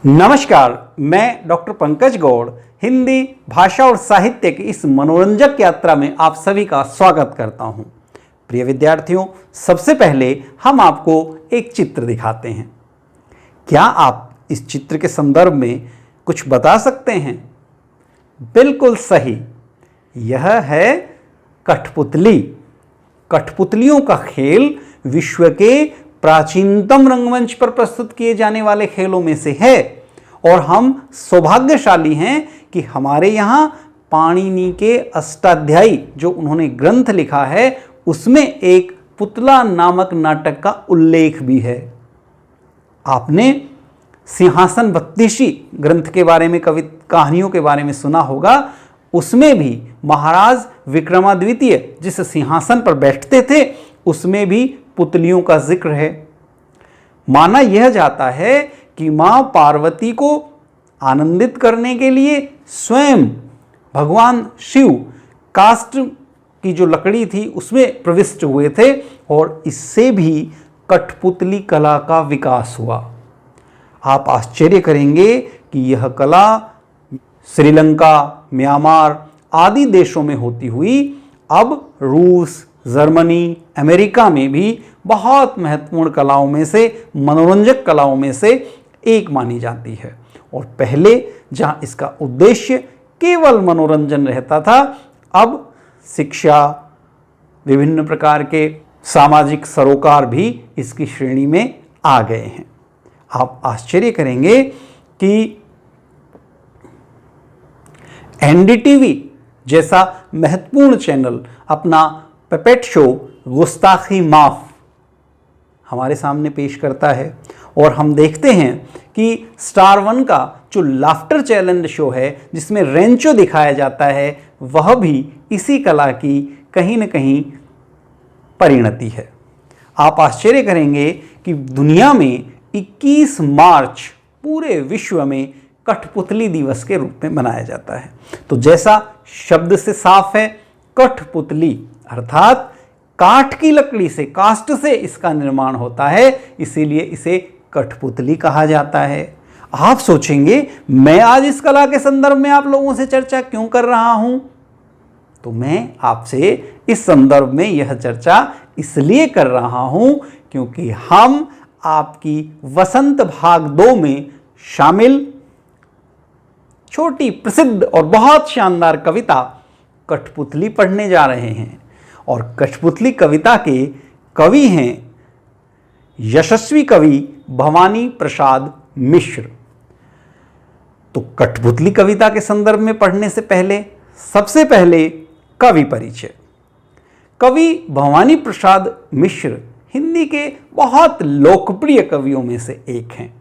नमस्कार, मैं डॉक्टर पंकज गौड़ हिंदी भाषा और साहित्य की इस मनोरंजक यात्रा में आप सभी का स्वागत करता हूं। प्रिय विद्यार्थियों, सबसे पहले हम आपको एक चित्र दिखाते हैं। क्या आप इस चित्र के संदर्भ में कुछ बता सकते हैं? बिल्कुल सही, यह है कठपुतली। कठपुतलियों का खेल विश्व के प्राचीनतम रंगमंच पर प्रस्तुत किए जाने वाले खेलों में से है और हम सौभाग्यशाली हैं कि हमारे यहाँ पाणिनि के अष्टाध्यायी जो उन्होंने ग्रंथ लिखा है उसमें एक पुतला नामक नाटक का उल्लेख भी है। आपने सिंहासन बत्तीसी ग्रंथ के बारे में कहानियों के बारे में सुना होगा। उसमें भी महाराज विक्रमादित्य जिस सिंहासन पर बैठते थे उसमें भी पुतलियों का जिक्र है। माना यह जाता है कि मां पार्वती को आनंदित करने के लिए स्वयं भगवान शिव काष्ठ की जो लकड़ी थी उसमें प्रविष्ट हुए थे और इससे भी कठपुतली कला का विकास हुआ। आप आश्चर्य करेंगे कि यह कला श्रीलंका, म्यांमार आदि देशों में होती हुई अब रूस, जर्मनी, अमेरिका में भी बहुत महत्वपूर्ण कलाओं में से, मनोरंजक कलाओं में से एक मानी जाती है। और पहले जहां इसका उद्देश्य केवल मनोरंजन रहता था, अब शिक्षा, विभिन्न प्रकार के सामाजिक सरोकार भी इसकी श्रेणी में आ गए हैं। आप आश्चर्य करेंगे कि एनडीटीवी जैसा महत्वपूर्ण चैनल अपना पपेट शो गुस्ताखी माफ हमारे सामने पेश करता है और हम देखते हैं कि स्टार वन का जो लाफ्टर चैलेंज शो है जिसमें रेंचो दिखाया जाता है वह भी इसी कला की कहीं न कहीं परिणति है। आप आश्चर्य करेंगे कि दुनिया में 21 मार्च पूरे विश्व में कठपुतली दिवस के रूप में मनाया जाता है। तो जैसा शब्द से साफ है, कठपुतली अर्थात काठ की लकड़ी से, काष्ठ से इसका निर्माण होता है, इसीलिए इसे कठपुतली कहा जाता है। आप सोचेंगे मैं आज इस कला के संदर्भ में आप लोगों से चर्चा क्यों कर रहा हूं? तो मैं आपसे इस संदर्भ में यह चर्चा इसलिए कर रहा हूं क्योंकि हम आपकी वसंत भाग 2 में शामिल छोटी, प्रसिद्ध और बहुत शानदार कविता कठपुतली पढ़ने जा रहे हैं। और कठपुतली कविता के कवि हैं यशस्वी कवि भवानी प्रसाद मिश्र। तो कठपुतली कविता के संदर्भ में पढ़ने से पहले सबसे पहले कवि परिचय। कवि भवानी प्रसाद मिश्र हिंदी के बहुत लोकप्रिय कवियों में से एक हैं।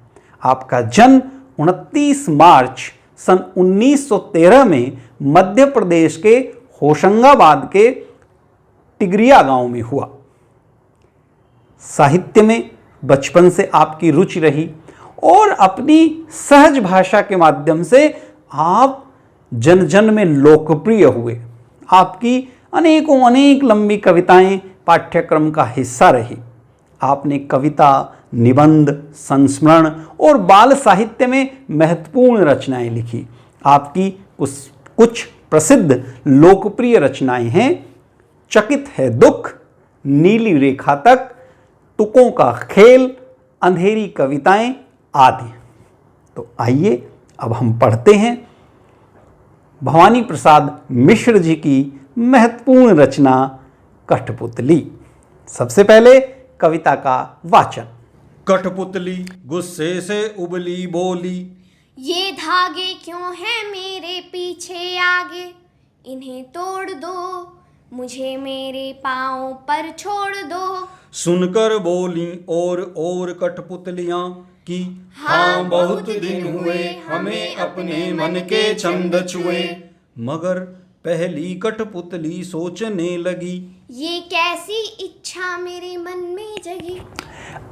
आपका जन्म 29 मार्च सन 1913 में मध्य प्रदेश के होशंगाबाद के टिगरिया गांव में हुआ। साहित्य में बचपन से आपकी रुचि रही और अपनी सहज भाषा के माध्यम से आप जन जन में लोकप्रिय हुए। आपकी अनेक लंबी कविताएं पाठ्यक्रम का हिस्सा रही। आपने कविता, निबंध, संस्मरण और बाल साहित्य में महत्वपूर्ण रचनाएं लिखी। आपकी कुछ प्रसिद्ध लोकप्रिय रचनाएं हैं चकित है दुख, नीली रेखा तक, तुकों का खेल, अंधेरी कविताएं आदि। तो आइए अब हम पढ़ते हैं भवानी प्रसाद मिश्र जी की महत्वपूर्ण रचना कठपुतली। सबसे पहले कविता का वाचन। कठपुतली गुस्से से उबली बोली, ये धागे क्यों हैं मेरे पीछे आगे, इन्हें तोड़ दो, मुझे मेरे पाँव पर छोड़ दो। सुनकर बोली और कठपुतलियां कि हाँ बहुत दिन हुए हमें अपने मन के छंद छुए। मगर पहली कठपुतली सोचने लगी, ये कैसी इच्छा मेरे मन में जगी।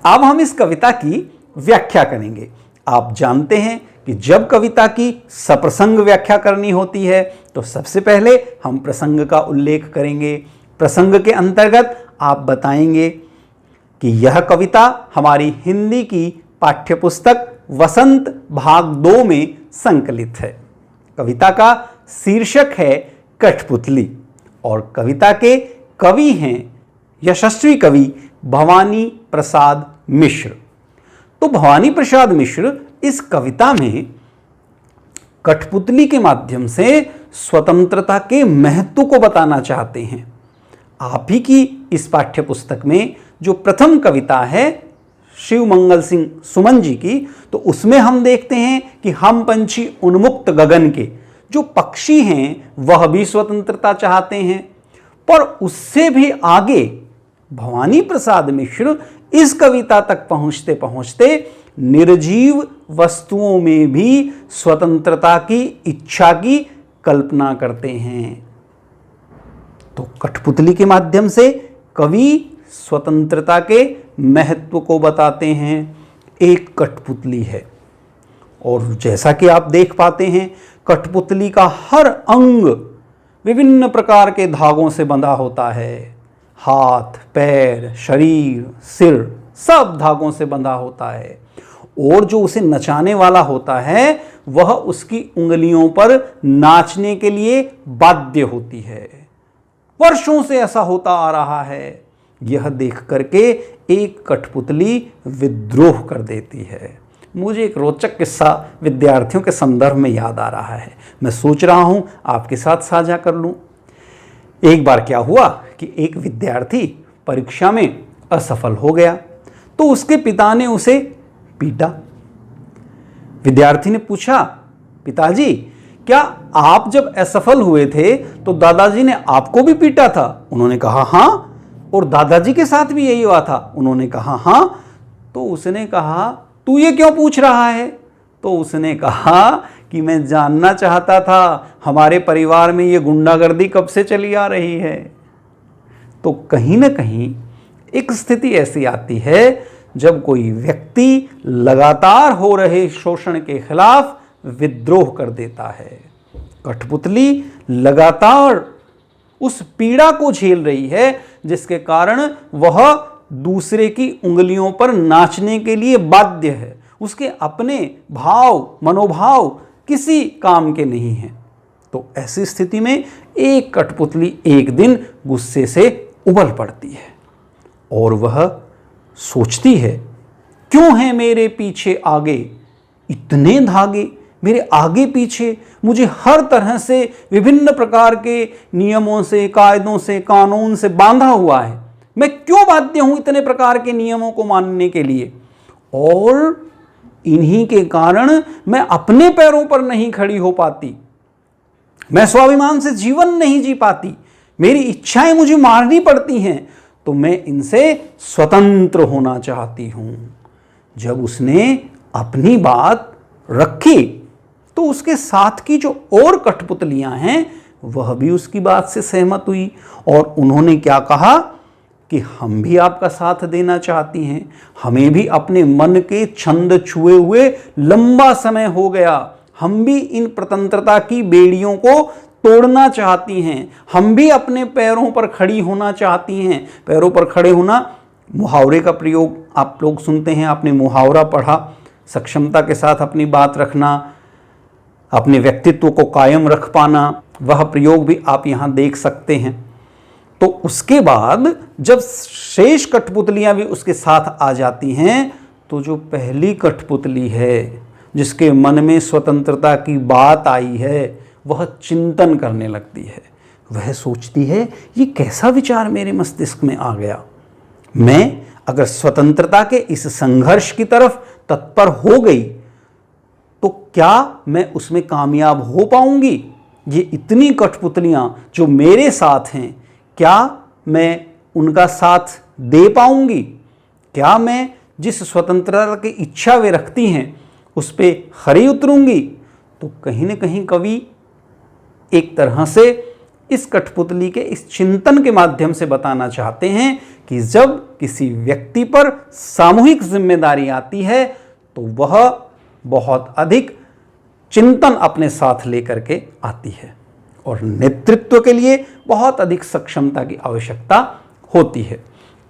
अब हम इस कविता की व्याख्या करेंगे। आप जानते हैं कि जब कविता की सप्रसंग व्याख्या करनी होती है तो सबसे पहले हम प्रसंग का उल्लेख करेंगे। प्रसंग के अंतर्गत आप बताएंगे कि यह कविता हमारी हिंदी की पाठ्यपुस्तक वसंत भाग 2 में संकलित है। कविता का शीर्षक है कठपुतली और कविता के कवि हैं यशस्वी कवि भवानी प्रसाद मिश्र। तो भवानी प्रसाद मिश्र इस कविता में कठपुतली के माध्यम से स्वतंत्रता के महत्व को बताना चाहते हैं। आप ही की इस पाठ्य पुस्तक में जो प्रथम कविता है शिव मंगल सिंह सुमन जी की, तो उसमें हम देखते हैं कि हम पंछी उन्मुक्त गगन के, जो पक्षी हैं वह भी स्वतंत्रता चाहते हैं। पर उससे भी आगे भवानी प्रसाद मिश्र इस कविता तक पहुंचते पहुंचते निर्जीव वस्तुओं में भी स्वतंत्रता की इच्छा की कल्पना करते हैं। तो कठपुतली के माध्यम से कवि स्वतंत्रता के महत्व को बताते हैं। एक कठपुतली है और जैसा कि आप देख पाते हैं कठपुतली का हर अंग विभिन्न प्रकार के धागों से बंधा होता है। हाथ, पैर, शरीर, सिर सब धागों से बंधा होता है और जो उसे नचाने वाला होता है वह उसकी उंगलियों पर नाचने के लिए बाध्य होती है। वर्षों से ऐसा होता आ रहा है। यह देख करके एक कठपुतली विद्रोह कर देती है। मुझे एक रोचक किस्सा विद्यार्थियों के संदर्भ में याद आ रहा है, मैं सोच रहा हूं आपके साथ साझा कर लूं। एक बार क्या हुआ कि एक विद्यार्थी परीक्षा में असफल हो गया तो उसके पिता ने उसे पीटा। विद्यार्थी ने पूछा, पिताजी क्या आप जब असफल हुए थे तो दादाजी ने आपको भी पीटा था? उन्होंने कहा हाँ। और दादाजी के साथ भी यही हुआ था? उन्होंने कहा हाँ। तो उसने कहा तू ये क्यों पूछ रहा है? तो उसने कहा कि मैं जानना चाहता था हमारे परिवार में ये गुंडागर्दी कब से चली आ रही है। तो कहीं ना कहीं एक स्थिति ऐसी आती है जब कोई व्यक्ति लगातार हो रहे शोषण के खिलाफ विद्रोह कर देता है। कठपुतली लगातार उस पीड़ा को झेल रही है जिसके कारण वह दूसरे की उंगलियों पर नाचने के लिए बाध्य है। उसके अपने भाव मनोभाव किसी काम के नहीं हैं। तो ऐसी स्थिति में एक कठपुतली एक दिन गुस्से से उबल पड़ती है और वह सोचती है, क्यों है मेरे पीछे आगे इतने धागे, मेरे आगे पीछे मुझे हर तरह से विभिन्न प्रकार के नियमों से, कायदों से, कानून से बांधा हुआ है। मैं क्यों बाध्य हूं इतने प्रकार के नियमों को मानने के लिए? और इन्हीं के कारण मैं अपने पैरों पर नहीं खड़ी हो पाती, मैं स्वाभिमान से जीवन नहीं जी पाती, मेरी इच्छाएं मुझे मारनी पड़ती हैं, तो मैं इनसे स्वतंत्र होना चाहती हूं। जब उसने अपनी बात रखी तो उसके साथ की जो और कठपुतलियां हैं वह भी उसकी बात से सहमत हुई और उन्होंने क्या कहा कि हम भी आपका साथ देना चाहती हैं, हमें भी अपने मन के छंद छुए हुए लंबा समय हो गया, हम भी इन स्वतंत्रता की बेड़ियों को तोड़ना चाहती हैं, हम भी अपने पैरों पर खड़ी होना चाहती हैं। पैरों पर खड़े होना मुहावरे का प्रयोग आप लोग सुनते हैं, आपने मुहावरा पढ़ा, सक्षमता के साथ अपनी बात रखना, अपने व्यक्तित्व को कायम रख पाना, वह प्रयोग भी आप यहाँ देख सकते हैं। तो उसके बाद जब शेष कठपुतलियां भी उसके साथ आ जाती हैं तो जो पहली कठपुतली है जिसके मन में स्वतंत्रता की बात आई है वह चिंतन करने लगती है। वह सोचती है ये कैसा विचार मेरे मस्तिष्क में आ गया, मैं अगर स्वतंत्रता के इस संघर्ष की तरफ तत्पर हो गई तो क्या मैं उसमें कामयाब हो पाऊंगी? ये इतनी कठपुतलियां जो मेरे साथ हैं, क्या मैं उनका साथ दे पाऊंगी? क्या मैं जिस स्वतंत्रता की इच्छा वे रखती हैं उस पर खरी उतरूंगी? तो कहीं ना कहीं कवि एक तरह से इस कठपुतली के इस चिंतन के माध्यम से बताना चाहते हैं कि जब किसी व्यक्ति पर सामूहिक जिम्मेदारी आती है तो वह बहुत अधिक चिंतन अपने साथ लेकर के आती है और नेतृत्व के लिए बहुत अधिक सक्षमता की आवश्यकता होती है।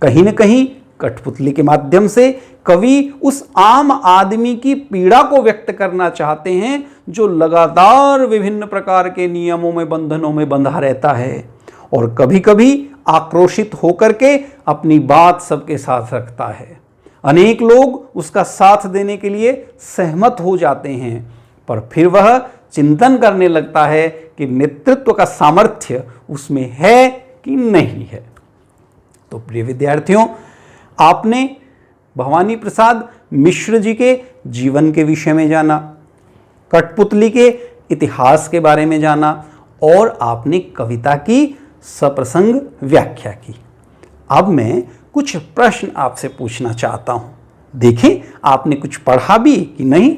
कहीं न कहीं कठपुतली के माध्यम से कवि उस आम आदमी की पीड़ा को व्यक्त करना चाहते हैं जो लगातार विभिन्न प्रकार के नियमों में, बंधनों में बंधा रहता है और कभी कभी आक्रोशित होकर के अपनी बात सबके साथ रखता है। अनेक लोग उसका साथ देने के लिए सहमत हो जाते हैं, पर फिर वह चिंतन करने लगता है कि नेतृत्व का सामर्थ्य उसमें है कि नहीं है। तो प्रिय विद्यार्थियों, आपने भवानी प्रसाद मिश्र जी के जीवन के विषय में जाना, कठपुतली के इतिहास के बारे में जाना और आपने कविता की सप्रसंग व्याख्या की। अब मैं कुछ प्रश्न आपसे पूछना चाहता हूं। देखें आपने कुछ पढ़ा भी कि नहीं,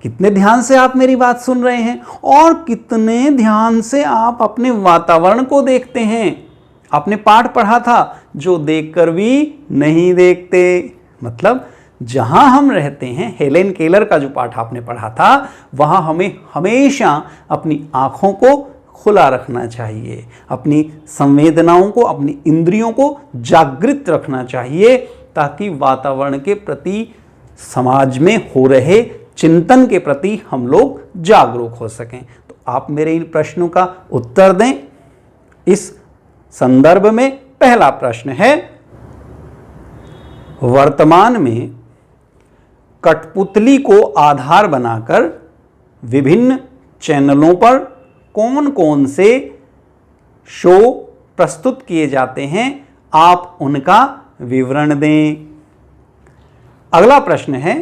कितने ध्यान से आप मेरी बात सुन रहे हैं और कितने ध्यान से आप अपने वातावरण को देखते हैं। आपने पाठ पढ़ा था जो देखकर भी नहीं देखते, मतलब जहां हम रहते हैं, हेलेन केलर का जो पाठ आपने पढ़ा था, वहां हमें हमेशा अपनी आंखों को खुला रखना चाहिए, अपनी संवेदनाओं को, अपनी इंद्रियों को जागृत रखना चाहिए, ताकि वातावरण के प्रति, समाज में हो रहे चिंतन के प्रति हम लोग जागरूक हो सकें। तो आप मेरे इन प्रश्नों का उत्तर दें। इस संदर्भ में पहला प्रश्न है, वर्तमान में कठपुतली को आधार बनाकर विभिन्न चैनलों पर कौन कौन से शो प्रस्तुत किए जाते हैं, आप उनका विवरण दें। अगला प्रश्न है,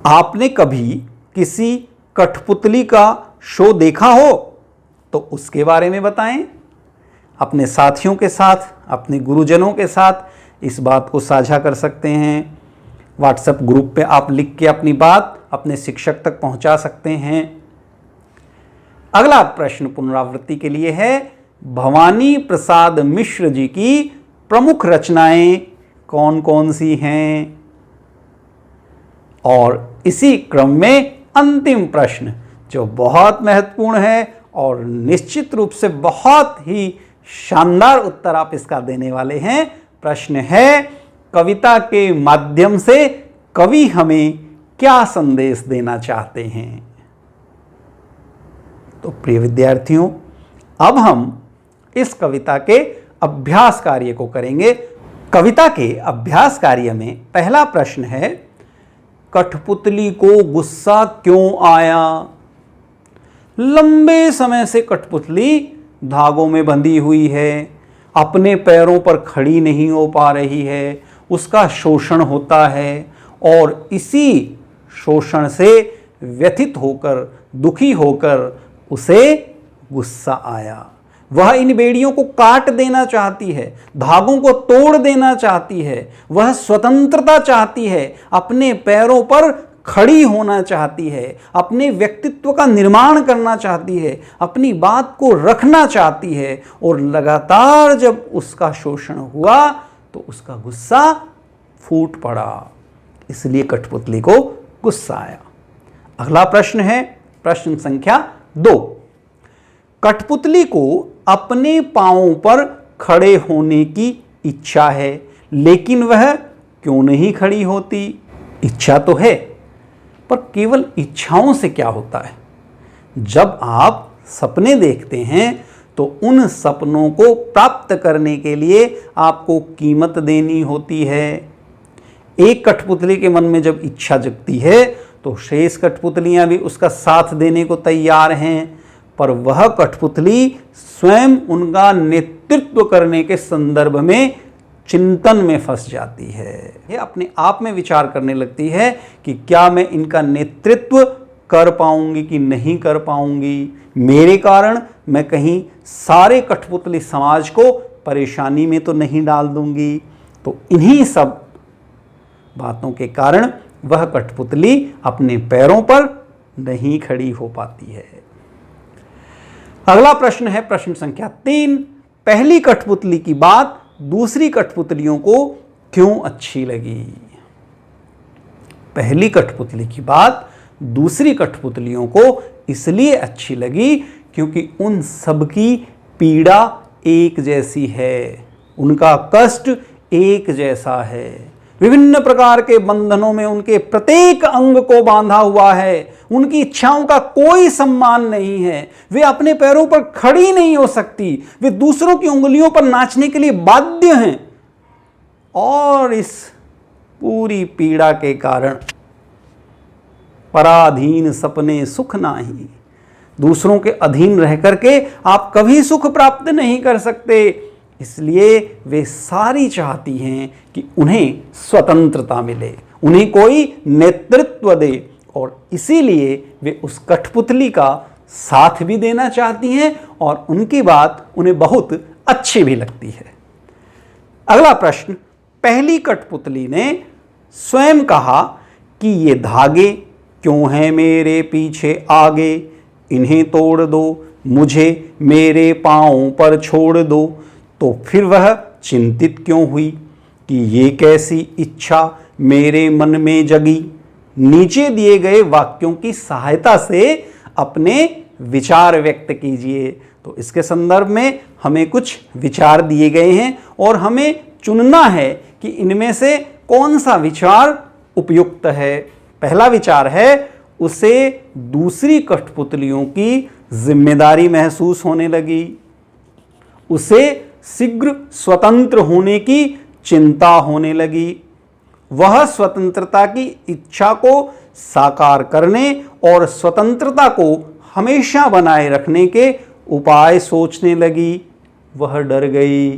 आपने कभी किसी कठपुतली का शो देखा हो तो उसके बारे में बताएं। अपने साथियों के साथ, अपने गुरुजनों के साथ इस बात को साझा कर सकते हैं। व्हाट्सएप ग्रुप पे आप लिख के अपनी बात अपने शिक्षक तक पहुंचा सकते हैं। अगला प्रश्न पुनरावृत्ति के लिए है, भवानी प्रसाद मिश्र जी की प्रमुख रचनाएं कौन कौन सी हैं। और इसी क्रम में अंतिम प्रश्न जो बहुत महत्वपूर्ण है और निश्चित रूप से बहुत ही शानदार उत्तर आप इसका देने वाले हैं। प्रश्न है, कविता के माध्यम से कवि हमें क्या संदेश देना चाहते हैं। तो प्रिय विद्यार्थियों, अब हम इस कविता के अभ्यास कार्य को करेंगे। कविता के अभ्यास कार्य में पहला प्रश्न है, कठपुतली को गुस्सा क्यों आया। लंबे समय से कठपुतली धागों में बंधी हुई है, अपने पैरों पर खड़ी नहीं हो पा रही है, उसका शोषण होता है और इसी शोषण से व्यथित होकर, दुखी होकर उसे गुस्सा आया। वह इन बेड़ियों को काट देना चाहती है, धागों को तोड़ देना चाहती है, वह स्वतंत्रता चाहती है, अपने पैरों पर खड़ी होना चाहती है, अपने व्यक्तित्व का निर्माण करना चाहती है, अपनी बात को रखना चाहती है। और लगातार जब उसका शोषण हुआ तो उसका गुस्सा फूट पड़ा, इसलिए कठपुतली को गुस्सा आया। अगला प्रश्न है प्रश्न संख्या 2। कठपुतली को अपने पांवों पर खड़े होने की इच्छा है, लेकिन वह क्यों नहीं खड़ी होती। इच्छा तो है, पर केवल इच्छाओं से क्या होता है। जब आप सपने देखते हैं तो उन सपनों को प्राप्त करने के लिए आपको कीमत देनी होती है। एक कठपुतली के मन में जब इच्छा जगती है तो शेष कठपुतलियां भी उसका साथ देने को तैयार हैं, पर वह कठपुतली स्वयं उनका नेतृत्व करने के संदर्भ में चिंतन में फंस जाती है। ये अपने आप में विचार करने लगती है कि क्या मैं इनका नेतृत्व कर पाऊंगी कि नहीं कर पाऊंगी, मेरे कारण मैं कहीं सारे कठपुतली समाज को परेशानी में तो नहीं डाल दूंगी। तो इन्हीं सब बातों के कारण वह कठपुतली अपने पैरों पर नहीं खड़ी हो पाती है। अगला प्रश्न है प्रश्न संख्या 3। पहली कठपुतली की बात दूसरी कठपुतलियों को क्यों अच्छी लगी। पहली कठपुतली की बात दूसरी कठपुतलियों को इसलिए अच्छी लगी क्योंकि उन सब की पीड़ा एक जैसी है, उनका कष्ट एक जैसा है। विभिन्न प्रकार के बंधनों में उनके प्रत्येक अंग को बांधा हुआ है। उनकी इच्छाओं का कोई सम्मान नहीं है। वे अपने पैरों पर खड़ी नहीं हो सकती। वे दूसरों की उंगलियों पर नाचने के लिए बाध्य हैं। और इस पूरी पीड़ा के कारण पराधीन सपने सुख नाही, दूसरों के अधीन रह करके आप कभी सुख प्राप्त नहीं कर सकते। इसलिए वे सारी चाहती हैं कि उन्हें स्वतंत्रता मिले, उन्हें कोई नेतृत्व दे, और इसीलिए वे उस कठपुतली का साथ भी देना चाहती हैं और उनकी बात उन्हें बहुत अच्छी भी लगती है। अगला प्रश्न, पहली कठपुतली ने स्वयं कहा कि ये धागे क्यों हैं मेरे पीछे आगे, इन्हें तोड़ दो, मुझे मेरे पांवों पर छोड़ दो। तो फिर वह चिंतित क्यों हुई कि ये कैसी इच्छा मेरे मन में जगी। नीचे दिए गए वाक्यों की सहायता से अपने विचार व्यक्त कीजिए। तो इसके संदर्भ में हमें कुछ विचार दिए गए हैं और हमें चुनना है कि इनमें से कौन सा विचार उपयुक्त है। पहला विचार है, उसे दूसरी कठपुतलियों की जिम्मेदारी महसूस होने लगी, उसे शीघ्र स्वतंत्र होने की चिंता होने लगी। वह स्वतंत्रता की इच्छा को साकार करने और स्वतंत्रता को हमेशा बनाए रखने के उपाय सोचने लगी। वह डर गई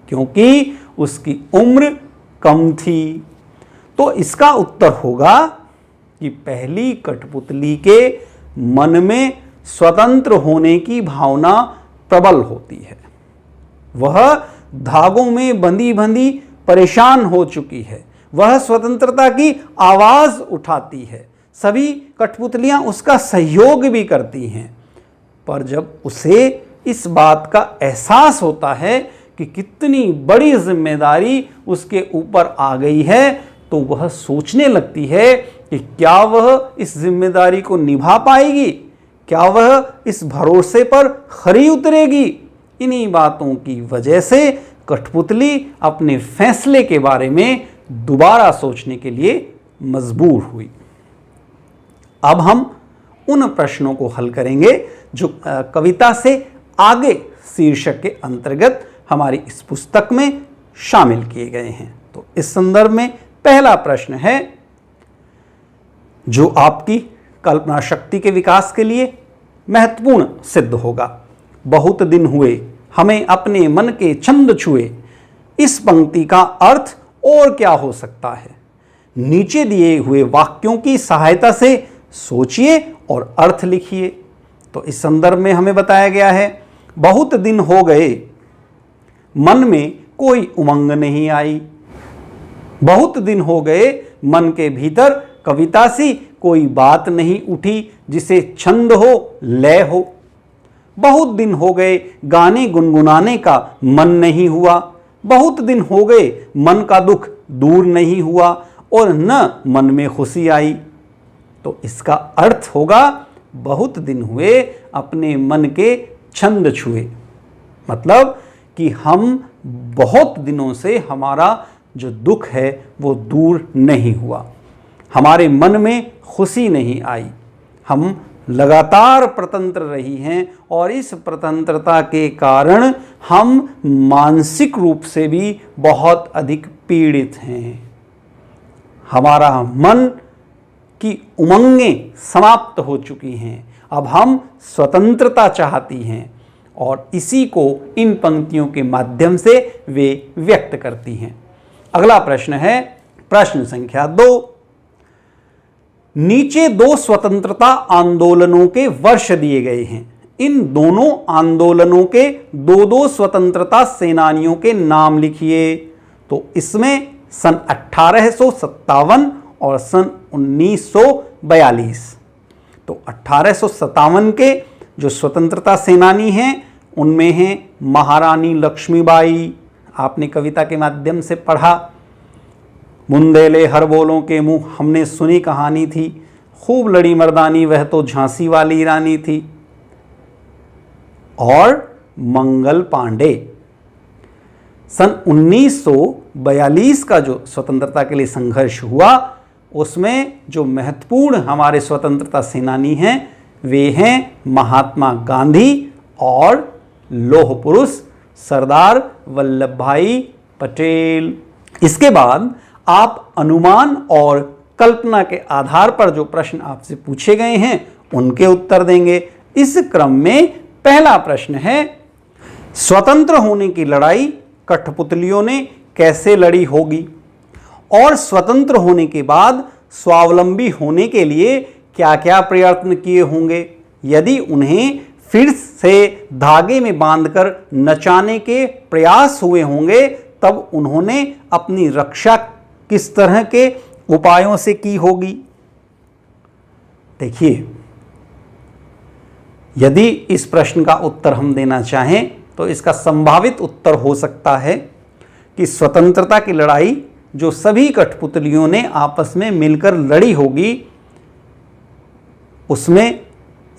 क्योंकि उसकी उम्र कम थी। तो इसका उत्तर होगा कि पहली कठपुतली के मन में स्वतंत्र होने की भावना प्रबल होती है। वह धागों में बंधी बंधी परेशान हो चुकी है। वह स्वतंत्रता की आवाज उठाती है। सभी कठपुतलियां उसका सहयोग भी करती हैं। पर जब उसे इस बात का एहसास होता है कि कितनी बड़ी जिम्मेदारी उसके ऊपर आ गई है, तो वह सोचने लगती है कि क्या वह इस जिम्मेदारी को निभा पाएगी, क्या वह इस भरोसे पर खरी उतरेगी। इन्हीं बातों की वजह से कठपुतली अपने फैसले के बारे में दोबारा सोचने के लिए मजबूर हुई। अब हम उन प्रश्नों को हल करेंगे जो कविता से आगे शीर्षक के अंतर्गत हमारी इस पुस्तक में शामिल किए गए हैं। तो इस संदर्भ में पहला प्रश्न है जो आपकी कल्पना शक्ति के विकास के लिए महत्वपूर्ण सिद्ध होगा। बहुत दिन हुए हमें अपने मन के छंद छुए। इस पंक्ति का अर्थ और क्या हो सकता है? नीचे दिए हुए वाक्यों की सहायता से सोचिए और अर्थ लिखिए। तो इस संदर्भ में हमें बताया गया है, बहुत दिन हो गए मन में कोई उमंग नहीं आई। बहुत दिन हो गए मन के भीतर कविता सी कोई बात नहीं उठी जिसे छंद हो, लय हो। बहुत दिन हो गए गाने गुनगुनाने का मन नहीं हुआ। बहुत दिन हो गए मन का दुख दूर नहीं हुआ और न मन में खुशी आई। तो इसका अर्थ होगा, बहुत दिन हुए अपने मन के छंद छुए, मतलब कि हम बहुत दिनों से हमारा जो दुख है वो दूर नहीं हुआ, हमारे मन में खुशी नहीं आई। हम लगातार प्रतंत्र रही हैं और इस प्रतंत्रता के कारण हम मानसिक रूप से भी बहुत अधिक पीड़ित हैं। हमारा मन की उमंगें समाप्त हो चुकी हैं। अब हम स्वतंत्रता चाहती हैं और इसी को इन पंक्तियों के माध्यम से वे व्यक्त करती हैं। अगला प्रश्न है प्रश्न संख्या 2। नीचे 2 स्वतंत्रता आंदोलनों के वर्ष दिए गए हैं। इन दोनों आंदोलनों के 2-2 स्वतंत्रता सेनानियों के नाम लिखिए। तो इसमें सन 1857 और सन 1942। तो 1857 के जो स्वतंत्रता सेनानी हैं उनमें हैं महारानी लक्ष्मीबाई, आपने कविता के माध्यम से पढ़ा। मुंदेले हर बोलों के मुंह, हमने सुनी कहानी थी। खूब लड़ी मर्दानी, वह तो झांसी वाली रानी थी। और मंगल पांडे, सन 1942 का जो स्वतंत्रता के लिए संघर्ष हुआ, उसमें जो महत्वपूर्ण हमारे स्वतंत्रता सेनानी हैं वे हैं महात्मा गांधी और लौह पुरुष सरदार वल्लभ भाई पटेल। इसके बाद आप अनुमान और कल्पना के आधार पर जो प्रश्न आपसे पूछे गए हैं उनके उत्तर देंगे। इस क्रम में पहला प्रश्न है, स्वतंत्र होने की लड़ाई कठपुतलियों ने कैसे लड़ी होगी और स्वतंत्र होने के बाद स्वावलंबी होने के लिए क्या क्या प्रयत्न किए होंगे। यदि उन्हें फिर से धागे में बांधकर नचाने के प्रयास हुए होंगे तब उन्होंने अपनी रक्षा किस तरह के उपायों से की होगी। देखिए, यदि इस प्रश्न का उत्तर हम देना चाहें तो इसका संभावित उत्तर हो सकता है कि स्वतंत्रता की लड़ाई जो सभी कठपुतलियों ने आपस में मिलकर लड़ी होगी, उसमें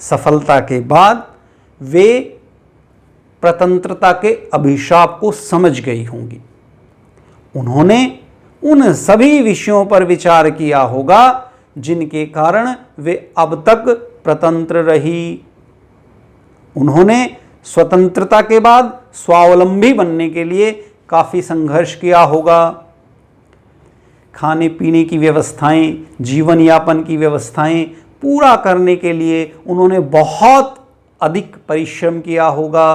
सफलता के बाद वे स्वतंत्रता के अभिशाप को समझ गई होंगी। उन्होंने उन सभी विषयों पर विचार किया होगा जिनके कारण वे अब तक स्वतंत्र रही। उन्होंने स्वतंत्रता के बाद स्वावलंबी बनने के लिए काफ़ी संघर्ष किया होगा। खाने पीने की व्यवस्थाएं, जीवन यापन की व्यवस्थाएं पूरा करने के लिए उन्होंने बहुत अधिक परिश्रम किया होगा।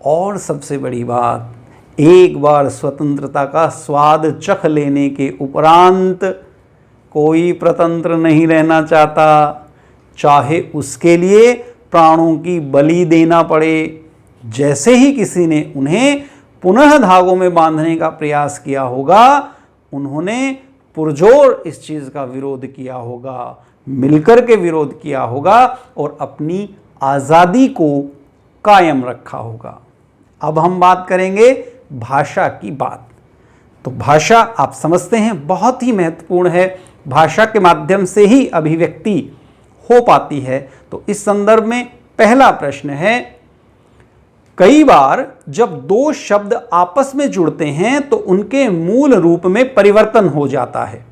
और सबसे बड़ी बात, एक बार स्वतंत्रता का स्वाद चख लेने के उपरांत कोई स्वतंत्र नहीं रहना चाहता, चाहे उसके लिए प्राणों की बलि देना पड़े। जैसे ही किसी ने उन्हें पुनः धागों में बांधने का प्रयास किया होगा, उन्होंने पुरजोर इस चीज़ का विरोध किया होगा, मिलकर के विरोध किया होगा और अपनी आज़ादी को कायम रखा होगा। अब हम बात करेंगे भाषा की बात। तो भाषा आप समझते हैं बहुत ही महत्वपूर्ण है। भाषा के माध्यम से ही अभिव्यक्ति हो पाती है। तो इस संदर्भ में पहला प्रश्न है, कई बार जब दो शब्द आपस में जुड़ते हैं तो उनके मूल रूप में परिवर्तन हो जाता है।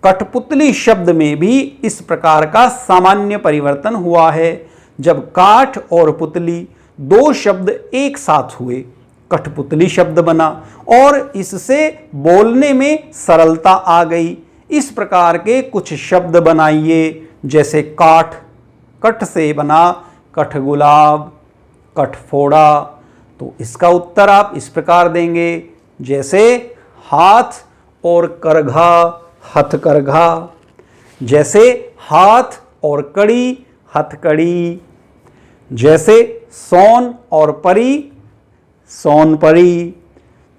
कठपुतली शब्द में भी इस प्रकार का सामान्य परिवर्तन हुआ है। जब काठ और पुतली दो शब्द एक साथ हुए, कठपुतली शब्द बना और इससे बोलने में सरलता आ गई। इस प्रकार के कुछ शब्द बनाइए, जैसे काठ, कठ से बना कठगुलाब, कठफोड़ा। तो इसका उत्तर आप इस प्रकार देंगे, जैसे हाथ और करघा, हथकरघा। जैसे हाथ और कड़ी, हथकड़ी। जैसे सोन और परी, सोनपरी।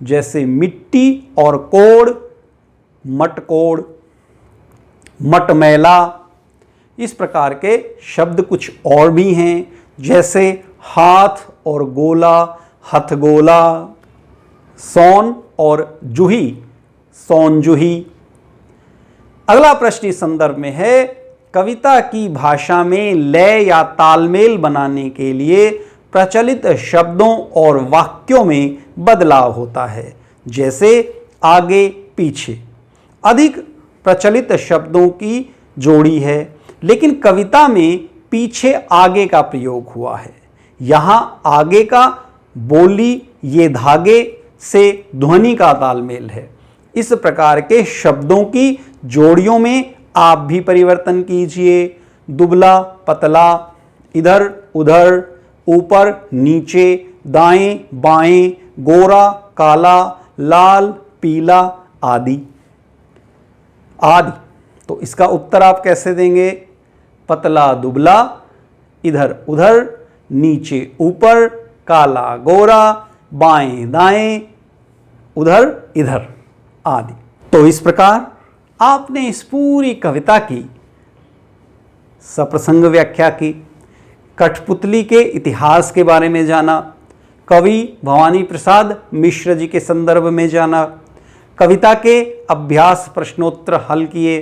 जैसे मिट्टी और कोड़, मटकोड़, मटमैला। इस प्रकार के शब्द कुछ और भी हैं, जैसे हाथ और गोला, हथगोला। सोन और जूही, सोनजूही। अगला प्रश्न इस संदर्भ में है, कविता की भाषा में लय या तालमेल बनाने के लिए प्रचलित शब्दों और वाक्यों में बदलाव होता है, जैसे आगे पीछे। अधिक प्रचलित शब्दों की जोड़ी है, लेकिन कविता में पीछे आगे का प्रयोग हुआ है। यहाँ आगे का बोली ये धागे से ध्वनि का तालमेल है। इस प्रकार के शब्दों की जोड़ियों में आप भी परिवर्तन कीजिए। दुबला पतला, इधर उधर, ऊपर नीचे, दाएं बाएं, गोरा काला, लाल पीला आदि आदि। तो इसका उत्तर आप कैसे देंगे? पतला दुबला, इधर उधर, नीचे ऊपर, काला गोरा, बाएं दाएं, उधर इधर आदि। तो इस प्रकार आपने इस पूरी कविता की सप्रसंग व्याख्या की, कठपुतली के इतिहास के बारे में जाना, कवि भवानी प्रसाद मिश्र जी के संदर्भ में जाना, कविता के अभ्यास प्रश्नोत्तर हल किए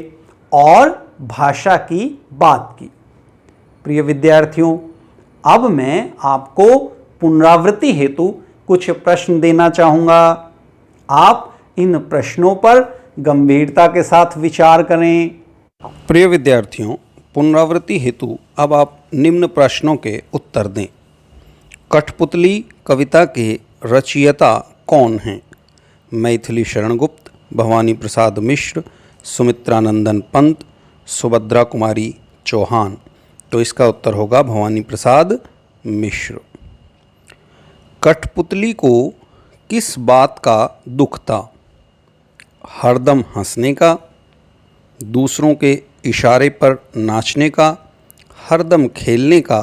और भाषा की बात की। प्रिय विद्यार्थियों, अब मैं आपको पुनरावृत्ति हेतु कुछ प्रश्न देना चाहूँगा। आप इन प्रश्नों पर गंभीरता के साथ विचार करें। प्रिय विद्यार्थियों, पुनरावृत्ति हेतु अब आप निम्न प्रश्नों के उत्तर दें। कठपुतली कविता के रचयिता कौन हैं? मैथिली शरण गुप्त, भवानी प्रसाद मिश्र, सुमित्रानंदन पंत, सुभद्रा कुमारी चौहान। तो इसका उत्तर होगा भवानी प्रसाद मिश्र। कठपुतली को किस बात का दुख था? हरदम हंसने का, दूसरों के इशारे पर नाचने का, हरदम खेलने का,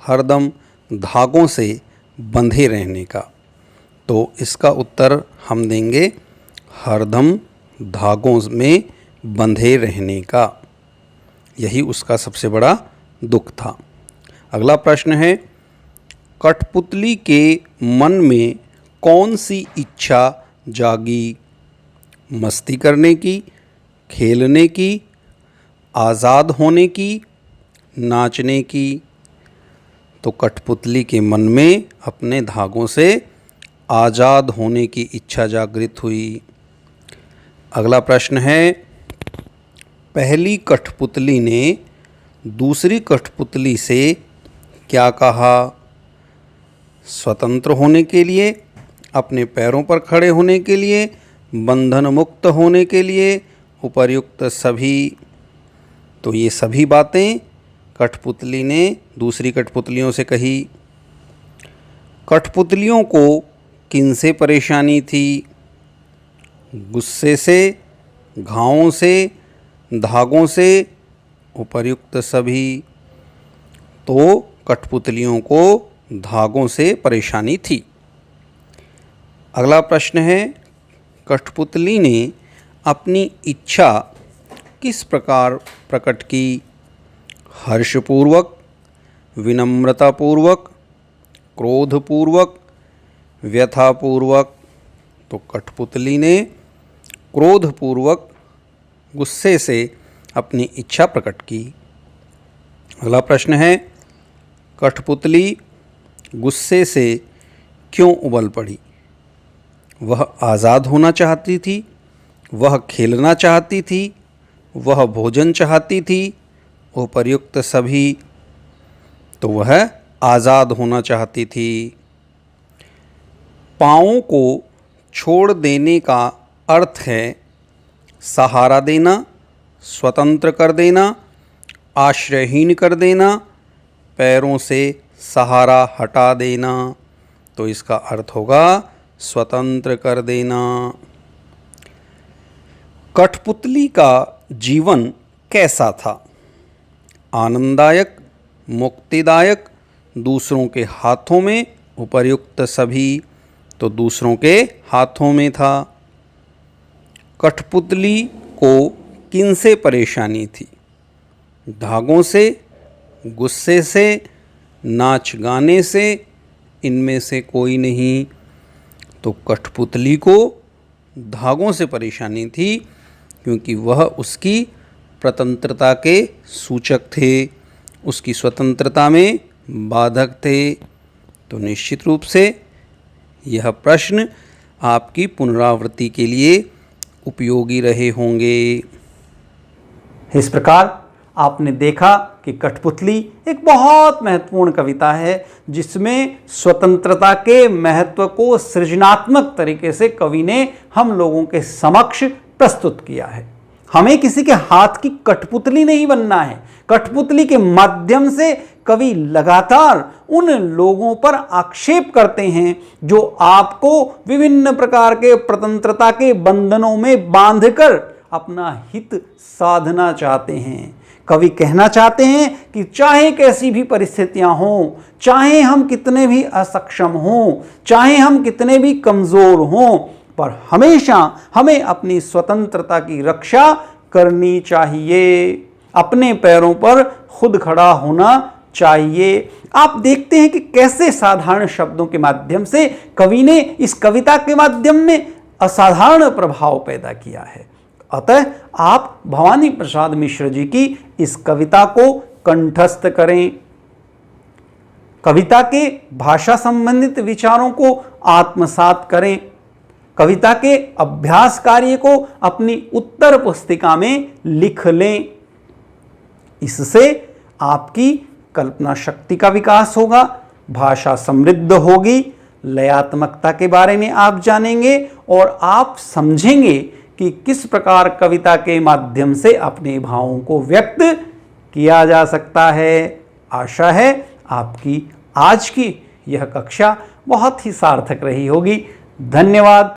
हरदम धागों से बंधे रहने का। तो इसका उत्तर हम देंगे हरदम धागों में बंधे रहने का। यही उसका सबसे बड़ा दुख था। अगला प्रश्न है, कठपुतली के मन में कौन सी इच्छा जागी? मस्ती करने की, खेलने की, आज़ाद होने की, नाचने की। तो कठपुतली के मन में अपने धागों से आज़ाद होने की इच्छा जागृत हुई। अगला प्रश्न है, पहली कठपुतली ने दूसरी कठपुतली से क्या कहा? स्वतंत्र होने के लिए, अपने पैरों पर खड़े होने के लिए, बंधन मुक्त होने के लिए, उपर्युक्त सभी। तो ये सभी बातें कठपुतली ने दूसरी कठपुतलियों से कही। कठपुतलियों को किनसे परेशानी थी? गुस्से से, घावों से, धागों से, उपर्युक्त सभी। तो कठपुतलियों को धागों से परेशानी थी। अगला प्रश्न है, कठपुतली ने अपनी इच्छा किस प्रकार प्रकट की? हर्षपूर्वक, विनम्रतापूर्वक, क्रोधपूर्वक, व्यथापूर्वक। तो कठपुतली ने क्रोधपूर्वक, गुस्से से अपनी इच्छा प्रकट की। अगला प्रश्न है, कठपुतली गुस्से से क्यों उबल पड़ी? वह आज़ाद होना चाहती थी, वह खेलना चाहती थी, वह भोजन चाहती थी, उपर्युक्त सभी। तो वह आज़ाद होना चाहती थी। पाँवों को छोड़ देने का अर्थ है सहारा देना, स्वतंत्र कर देना, आश्रयहीन कर देना, पैरों से सहारा हटा देना। तो इसका अर्थ होगा स्वतंत्र कर देना। कठपुतली का जीवन कैसा था? आनंददायक, मुक्तिदायक, दूसरों के हाथों में, उपर्युक्त सभी। तो दूसरों के हाथों में था। कठपुतली को किनसे परेशानी थी? धागों से, गुस्से से, नाच गाने से, इनमें से कोई नहीं। तो कठपुतली को धागों से परेशानी थी क्योंकि वह उसकी स्वतंत्रता के सूचक थे, उसकी स्वतंत्रता में बाधक थे। तो निश्चित रूप से यह प्रश्न आपकी पुनरावृत्ति के लिए उपयोगी रहे होंगे। इस प्रकार आपने देखा कि कठपुतली एक बहुत महत्वपूर्ण कविता है जिसमें स्वतंत्रता के महत्व को सृजनात्मक तरीके से कवि ने हम लोगों के समक्ष प्रस्तुत किया है। हमें किसी के हाथ की कठपुतली नहीं बनना है। कठपुतली के माध्यम से कवि लगातार उन लोगों पर आक्षेप करते हैं जो आपको विभिन्न प्रकार के स्वतंत्रता के बंधनों में बांधकर अपना हित साधना चाहते हैं। कवि कहना चाहते हैं कि चाहे कैसी भी परिस्थितियां हों, चाहे हम कितने भी असक्षम हों, चाहे हम कितने भी कमज़ोर हों, पर हमेशा हमें अपनी स्वतंत्रता की रक्षा करनी चाहिए, अपने पैरों पर खुद खड़ा होना चाहिए। आप देखते हैं कि कैसे साधारण शब्दों के माध्यम से कवि ने इस कविता के माध्यम में असाधारण प्रभाव पैदा किया है। अतः आप भवानी प्रसाद मिश्र जी की इस कविता को कंठस्थ करें। कविता के भाषा संबंधित विचारों को आत्मसात करें। कविता के अभ्यास कार्य को अपनी उत्तर पुस्तिका में लिख लें। इससे आपकी कल्पना शक्ति का विकास होगा, भाषा समृद्ध होगी, लयात्मकता के बारे में आप जानेंगे और आप समझेंगे कि किस प्रकार कविता के माध्यम से अपने भावों को व्यक्त किया जा सकता है। आशा है आपकी आज की यह कक्षा बहुत ही सार्थक रही होगी। धन्यवाद।